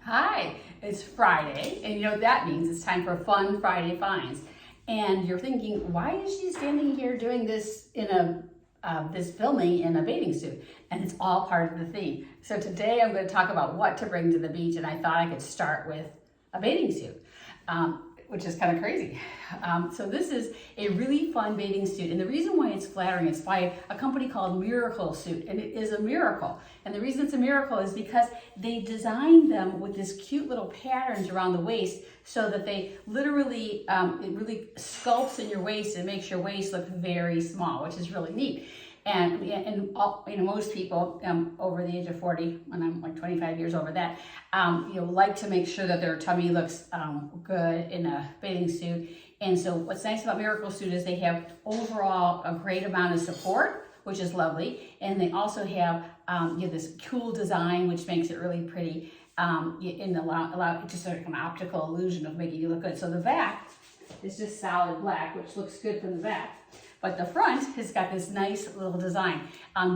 Hi, it's Friday, and you know what that means. It's time for Fun Friday Finds. And you're thinking, why is she standing here doing this in this filming in a bathing suit? And it's all part of the theme. So today I'm going to talk about what to bring to the beach, and I thought I could start with a bathing suit, which is kind of crazy. So this is a really fun bathing suit, and the reason why it's flattering is by a company called Miracle Suit, and it is a miracle. And the reason it's a miracle is because they designed them with this cute little patterns around the waist so that they literally, it really sculpts in your waist and makes your waist look very small, which is really neat. And all, most people over the age of 40, and I'm like 25 years over that, like to make sure that their tummy looks good in a bathing suit. And so what's nice about Miracle Suit is they have overall a great amount of support, which is lovely. And they also have this cool design, which makes it really pretty and allow just like an optical illusion of making you look good. So the back is just solid black, which looks good from the back. But the front has got this nice little design.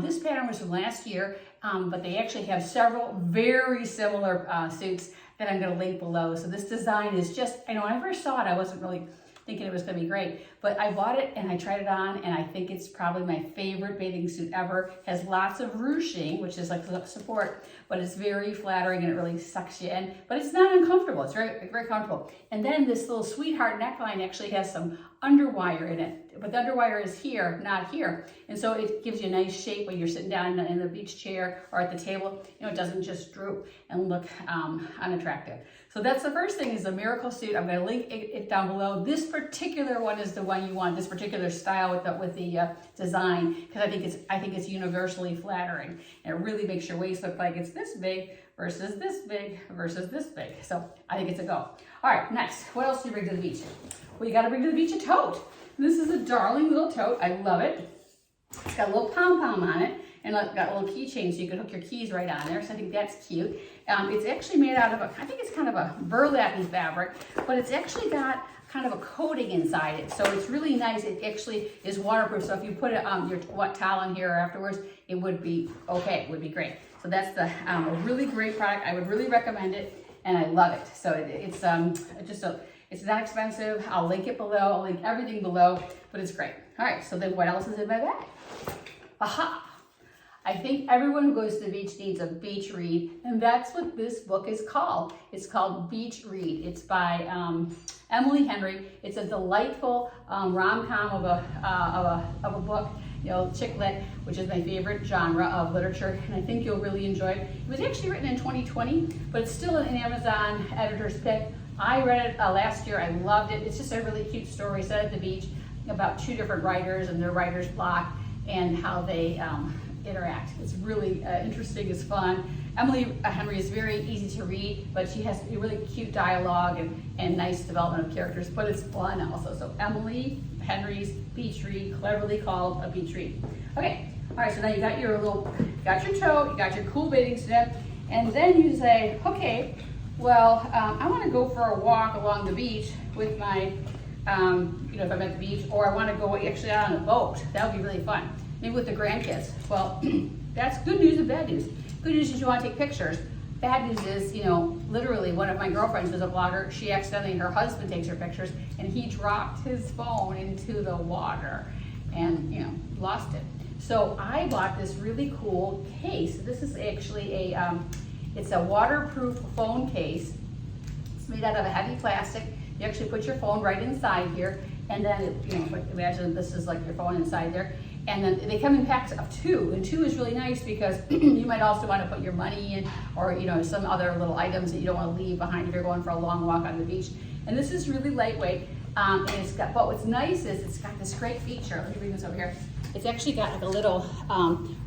This pattern was from last year, but they actually have several very similar suits that I'm going to link below. So this design is just, when I first saw it, I wasn't really thinking it was going to be great, but I bought it and I tried it on, and I think it's probably my favorite bathing suit ever. It has lots of ruching, which is like support, but it's very flattering and it really sucks you in, but it's not uncomfortable. It's very, very comfortable. And then this little sweetheart neckline actually has some underwire in it, but the underwire is here, not here. And so it gives you a nice shape when you're sitting down in the beach chair or at the table. It doesn't just droop and look unattractive. So that's the first thing, is the Miracle Suit. I'm going to link it down below. This particular one is the one you want, this particular style with the design, because I think it's universally flattering, and it really makes your waist look like it's this big versus this big versus this big. So I think it's a go. All right, next, what else do you bring to the beach? Well, you got to bring to the beach a tote. This is a darling little tote. I love it. It's got a little pom-pom on it, and it's got a little keychain so you can hook your keys right on there. So I think that's cute. It's actually made out of I think it's kind of a burlap fabric, but it's actually got kind of a coating inside it. So it's really nice. It actually is waterproof. So if you put your wet towel in here afterwards, it would be okay. It would be great. So that's a really great product. I would really recommend it, and I love it. So it's not expensive. I'll link it below. I'll link everything below, but it's great. All right, so then what else is in my bag? Aha! I think everyone who goes to the beach needs a beach read, and that's what this book is called. It's called Beach Read. It's by Emily Henry. It's a delightful rom-com of a book, chick lit, which is my favorite genre of literature, and I think you'll really enjoy it. It was actually written in 2020, but it's still an Amazon editor's pick. I read it last year. I loved it. It's just a really cute story set at the beach about two different writers and their writer's block and how they interact. It's really interesting. It's fun. Emily Henry is very easy to read, but she has really cute dialogue and nice development of characters, but it's fun also. So Emily Henry's Beach Read, cleverly called a beach read. Okay, all right, so now you got your tote, you got your cool bathing suit, and then you say, okay, well, I want to go for a walk along the beach with my, if I'm at the beach, or I want to go actually out on a boat. That would be really fun. Maybe with the grandkids. Well, that's good news and bad news. Good news is you want to take pictures. Bad news is, literally one of my girlfriends was a blogger. She accidentally, her husband takes her pictures, and he dropped his phone into the water and, lost it. So I bought this really cool case. This is actually it's a waterproof phone case. It's made out of a heavy plastic. You actually put your phone right inside here, and then, imagine this is like your phone inside there. And then they come in packs of 2, and 2 is really nice because you might also want to put your money in, or some other little items that you don't want to leave behind if you're going for a long walk on the beach. And this is really lightweight, and but what's nice is it's got this great feature. Let me bring this over here. It's actually got like a little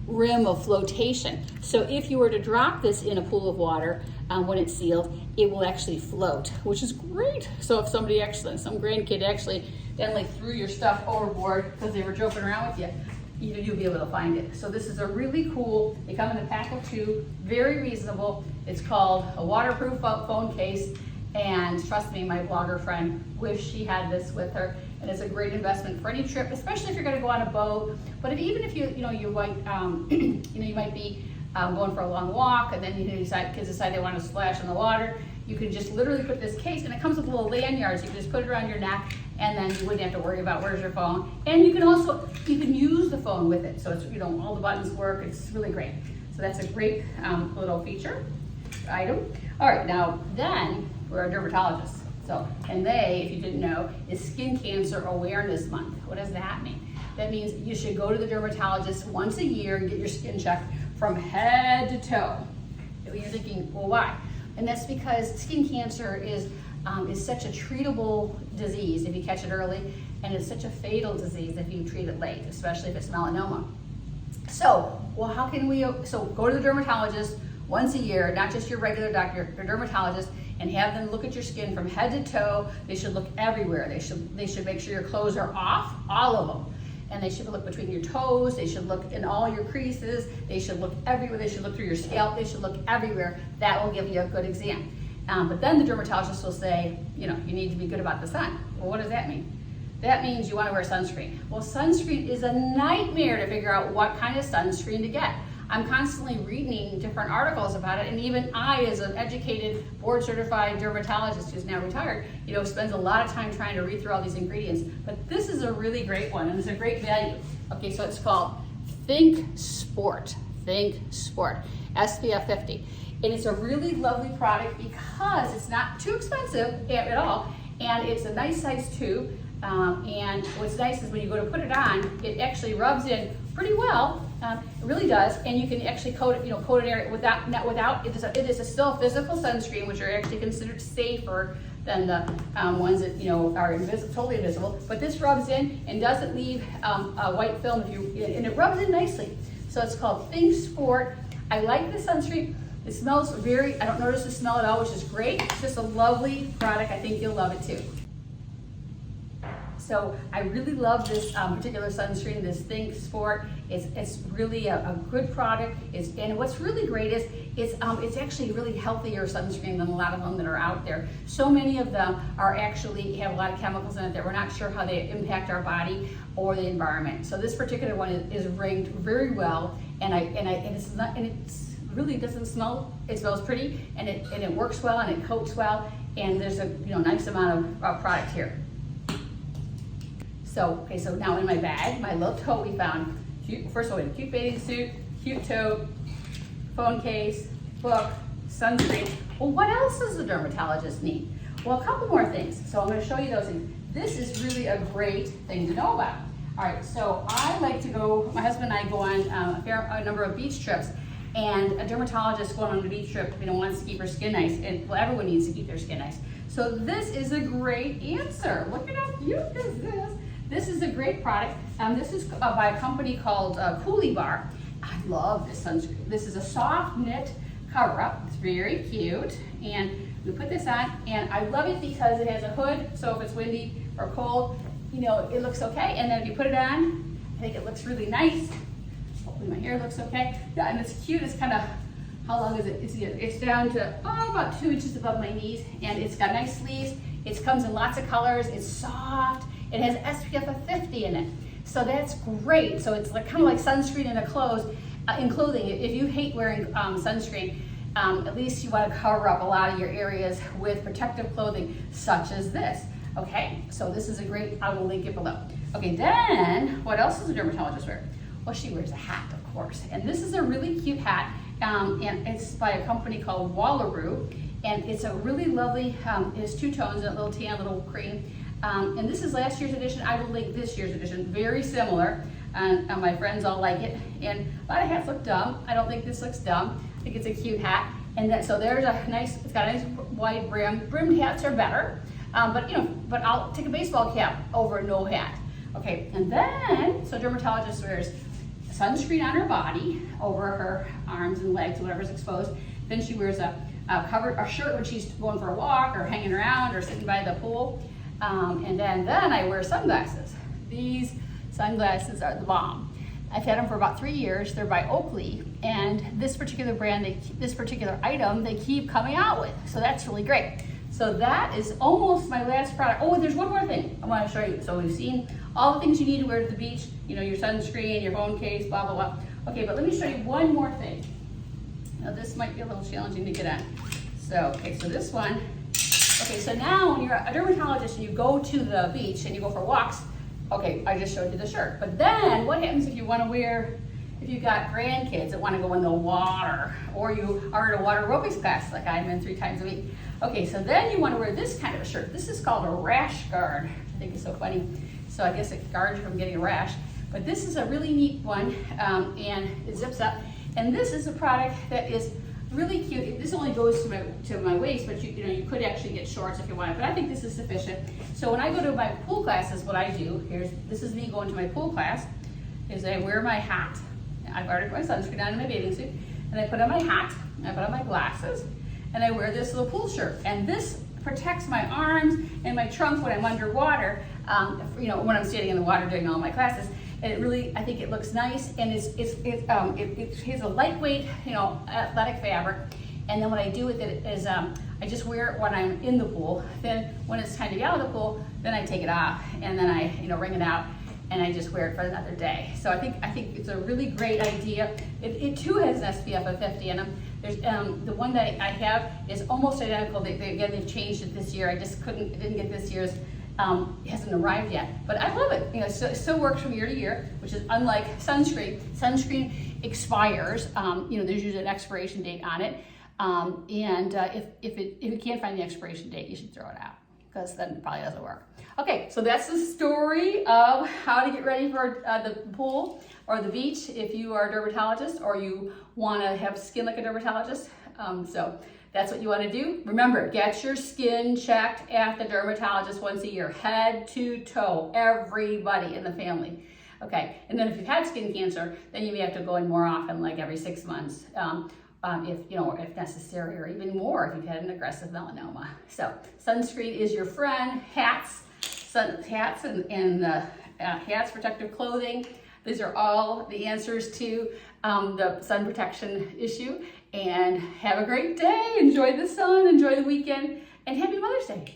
rim of flotation. So if you were to drop this in a pool of water when it's sealed, it will actually float, which is great. So if some grandkid actually then threw your stuff overboard because they were joking around with you, you'll be able to find it. So this is a really cool, they come in a pack of 2, very reasonable. It's called a waterproof phone case, and trust me, my blogger friend wished she had this with her, and it's a great investment for any trip, especially if you're going to go on a boat. But even if you might be going for a long walk, and then kids decide they want to splash in the water, you can just literally put this case, and it comes with little lanyards. You can just put it around your neck, and then you wouldn't have to worry about where's your phone. And you can use the phone with it. So it's, all the buttons work. It's really great. So that's a great little feature item. All right, now then we're a dermatologist. So, and if you didn't know, is Skin Cancer Awareness Month. What does that mean? That means you should go to the dermatologist once a year and get your skin checked from head to toe. You're thinking, well, why? And that's because skin cancer is such a treatable disease if you catch it early, and it's such a fatal disease if you treat it late, especially if it's melanoma. So, well, how can we, so go to the dermatologist once a year, not just your regular doctor, your dermatologist, and have them look at your skin from head to toe. They should look everywhere. They should make sure your clothes are off, all of them. And they should look between your toes. They should look in all your creases. They should look everywhere. They should look through your scalp. They should look everywhere. That will give you a good exam. But then the dermatologist will say, you need to be good about the sun. Well, what does that mean? That means you want to wear sunscreen. Well, sunscreen is a nightmare to figure out what kind of sunscreen to get. I'm constantly reading different articles about it, and even I, as an educated, board-certified dermatologist who's now retired, spends a lot of time trying to read through all these ingredients. But this is a really great one, and it's a great value. Okay, so it's called Think Sport, SPF 50. And it's a really lovely product because it's not too expensive at all, and it's a nice size tube. And what's nice is when you go to put it on, it actually rubs in pretty well. It really does, and you can actually coat it, coat an area without. It is still a physical sunscreen, which are actually considered safer than the ones that are totally invisible. But this rubs in and doesn't leave a white film and it rubs in nicely. So it's called Think Sport. I like the sunscreen. It smells I don't notice the smell at all, which is great. It's just a lovely product. I think you'll love it too. So I really love this particular sunscreen, this Think Sport. It's really a good product. And what's really great is it's actually a really healthier sunscreen than a lot of them that are out there. So many of them have a lot of chemicals in it that we're not sure how they impact our body or the environment. So this particular one is ranked very well, and it's really doesn't smell. It smells pretty, and it works well, and it coats well, and there's a nice amount of product here. So now in my bag, my little tote, we found first of all, a cute bathing suit, cute tote, phone case, book, sunscreen. Well, what else does the dermatologist need? Well, a couple more things. So I'm going to show you those things. This is really a great thing to know about. All right, so I like to go. My husband and I go on a number of beach trips, and a dermatologist going on a beach trip, wants to keep her skin nice, and everyone needs to keep their skin nice. So this is a great answer. Look at how cute this is. This is a great product. This is by a company called Coolie Bar. I love this sunscreen. This is a soft knit cover-up. It's very cute. And we put this on, and I love it because it has a hood, so if it's windy or cold, it looks okay. And then if you put it on, I think it looks really nice. Hopefully my hair looks okay. Yeah, and it's cute. It's kind of, how long is it? It's down to about 2 inches above my knees, and it's got nice sleeves. It comes in lots of colors. It's soft. It has SPF of 50 in it, so that's great. So it's kind of like sunscreen in clothing. If you hate wearing sunscreen, at least you want to cover up a lot of your areas with protective clothing, such as this. Okay, so this is a great. I will link it below. Okay, then what else does a dermatologist wear? Well, she wears a hat, of course, and this is a really cute hat, and it's by a company called Wallaroo, and it's a really lovely. It has 2 tones, a little tan, a little cream. And this is last year's edition. I will link this year's edition. Very similar. And my friends all like it. And a lot of hats look dumb. I don't think this looks dumb. I think it's a cute hat. And so there's a nice, it's got a nice wide brim. Brimmed hats are better. But I'll take a baseball cap over no hat. Okay, and then, so dermatologist wears sunscreen on her body, over her arms and legs, whatever's exposed. Then she wears a shirt when she's going for a walk or hanging around or sitting by the pool. And then I wear sunglasses. These sunglasses are the bomb. I've had them for about 3 years. They're by Oakley, and this particular brand, this particular item, they keep coming out with. So that's really great. So that is almost my last product. Oh, there's one more thing I want to show you. So we've seen all the things you need to wear to the beach. Your sunscreen, your phone case, blah, blah, blah. Okay, but let me show you one more thing. Now this might be a little challenging to get on. So, okay, so this one. Okay, so now when you're a dermatologist and you go to the beach and you go for walks, okay, I just showed you the shirt. But then what happens if you want to wear, if you've got grandkids that want to go in the water, or you are at a water aerobics class like I'm in 3 times a week. Okay, so then you want to wear this kind of a shirt. This is called a rash guard. I think it's so funny. So I guess it guards you from getting a rash. But this is a really neat one, and it zips up. And this is a product that is really cute. This only goes to my waist, but you know you could actually get shorts if you want. But I think this is sufficient. So when I go to my pool classes, what I do this is me going to my pool class. Is I wear my hat. I've already put my sunscreen on in my bathing suit, and I put on my hat. I put on my glasses, and I wear this little pool shirt. And this protects my arms and my trunk when I'm underwater. You know, when I'm standing in the water doing all my classes. And it really, I think it looks nice, and it has a lightweight, you know, athletic fabric. And then what I do with it is I just wear it when I'm in the pool. Then when it's time to get out of the pool, then I take it off, and then I, you know, wring it out, and I just wear it for another day. So I think it's a really great idea. It too has an SPF of 50 in them. There's the one that I have is almost identical. Again, they've changed it this year. I didn't get this year's. It hasn't arrived yet, but I love it. You know, so it still works from year to year, which is unlike sunscreen. Sunscreen expires. You know, there's usually an expiration date on it, and if you can't find the expiration date, you should throw it out, because then it probably doesn't work. Okay, so that's the story of how to get ready for the pool or the beach if you are a dermatologist or you want to have skin like a dermatologist. So that's what you want to do. Remember, get your skin checked at the dermatologist once a year, head to toe, everybody in the family. Okay, and then if you've had skin cancer, then you may have to go in more often, like every 6 months, if necessary, or even more if you've had an aggressive melanoma. So sunscreen is your friend. Hats, hats, protective clothing. These are all the answers to the sun protection issue. And have a great day. Enjoy the sun, enjoy the weekend, and happy Mother's Day.